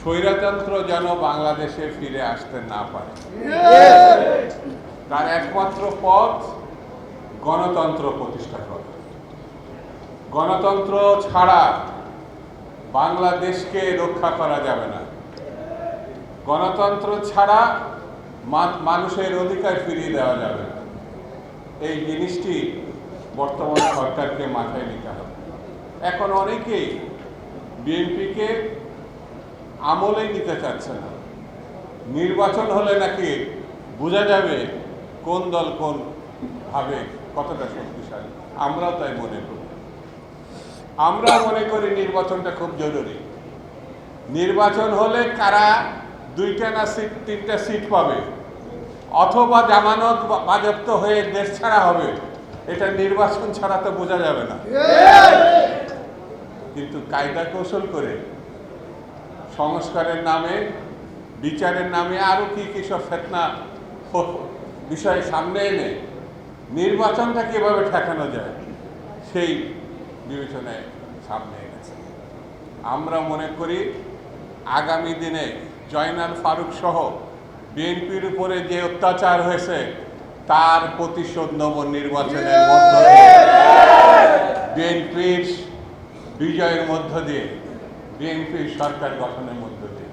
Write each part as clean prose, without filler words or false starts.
স্বৈরতন্ত্র যেন বাংলাদেশে ফিরে আসতে না পারে, তার একমাত্র পথ গণতন্ত্র প্রতিষ্ঠা করা। গণতন্ত্র ছাড়া বাংলাদেশকে রক্ষা করা যাবে না। গণতন্ত্র ছাড়া মানুষের অধিকার ফিরিয়ে দেওয়া যাবে না। এই জিনিসটি বর্তমান সরকারকে মাথায় নিতে হবে। এখন অনেকেই বিএনপিকে আমলেই নিতে চাচ্ছে না। নির্বাচন হলে নাকি বোঝা যাবে কোন দল কোন ভাবে কতটা শক্তিশালী। আমরাও তাই মনে করি। আমরা মনে করি নির্বাচনটা খুব জরুরি। নির্বাচন হলে কারা 2টা না 3টা সিট পাবে অথবা জামানত বাজেয়াপ্ত হয়ে দেশ ছাড়া হবে, এটা নির্বাচন ছাড়া তো বোঝা যাবে না। কিন্তু কায়দা কৌশল করে সংস্কারের নামে, বিচারের নামে আরো কি কি সব ফেতনা বিষয় সামনে এনে নির্বাচনটা কিভাবে ঠেকানো যায় সেই বিবেচনায় সামনে এনেছে। আমরা মনে করি আগামী দিনে জয়নাল ফারুক সহ বিএনপির উপরে যে অত্যাচার হয়েছে তার প্রতিশোধ নেব নির্বাচনের মধ্য দিয়ে, বিএনপির বিজয়ের মধ্য দিয়ে, বিএনপির সরকার গঠনের মধ্য দিয়ে।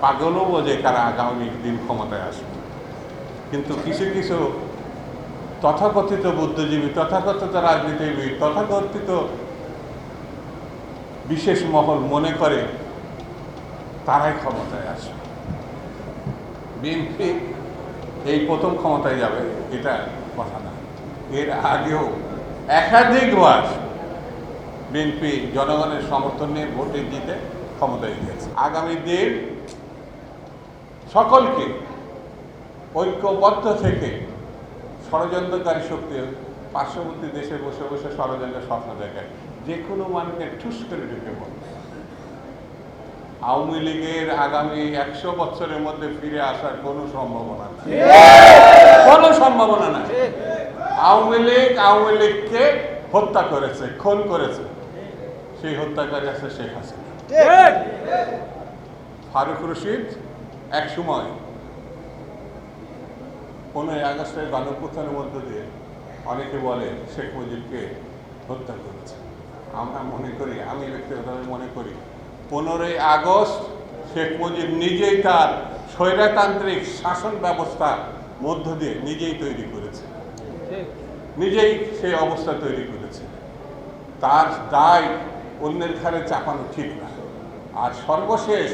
পাগলও বোঝে কারা আগামী দিন ক্ষমতায় আসবে, কিন্তু কিছু কিছু তথাকথিত বুদ্ধিজীবী, তথাকথিত রাজনীতিবিদ, তথাকথিত বিশেষ মহল মনে করে তারাই ক্ষমতায় আসবে। বিএনপি এই প্রথম ক্ষমতায় যাবে এটা কথা না। এর আগেও একাধিকবার বিএনপি জনগণের সমর্থন নিয়ে ভোটে জিতে ক্ষমতায় গিয়েছে। আগামী দিন সকলকে ঐক্যবদ্ধ থেকে ষড়যন্ত্রকারী শক্তি পার্শ্ববর্তী দেশে বসে বসে ষড়যন্ত্রের স্বপ্ন দেখায়, যে কোনো মানুষকে ঠুস করে ঢুকে পড়ে। আওয়ামী লীগের আগামী 100 বছরের মধ্যে ফিরে আসার কোনো সম্ভাবনা নেই, কোনো সম্ভাবনা নাই। আওয়ামী লীগকে হত্যা করেছে, খুন করেছে, সেই হত্যাকারী আছে শেখ হাসিনা। ফারুক রশিদ এক সময় 15ই আগস্টের গণঅভ্যুত্থানের মধ্য দিয়ে অনেকে বলে শেখ মুজিবকে হত্যা করেছে। আমরা মনে করি, আমি ব্যক্তিগতভাবে মনে করি 15ই আগস্ট শেখ মুজিব নিজেই তার স্বৈরতান্ত্রিক শাসন ব্যবস্থার মধ্য দিয়ে নিজেই তৈরি করেছে, নিজেই সেই অবস্থা তৈরি করেছে। তার দায় অন্যের ঘাড়ে চাপানো ঠিক না। আর সর্বশেষ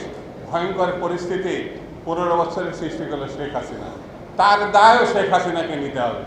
ভয়ঙ্কর পরিস্থিতি 15 বছরের সৃষ্টি করলো শেখ হাসিনা, তার দায়ও শেখ হাসিনাকে নিতে হবে।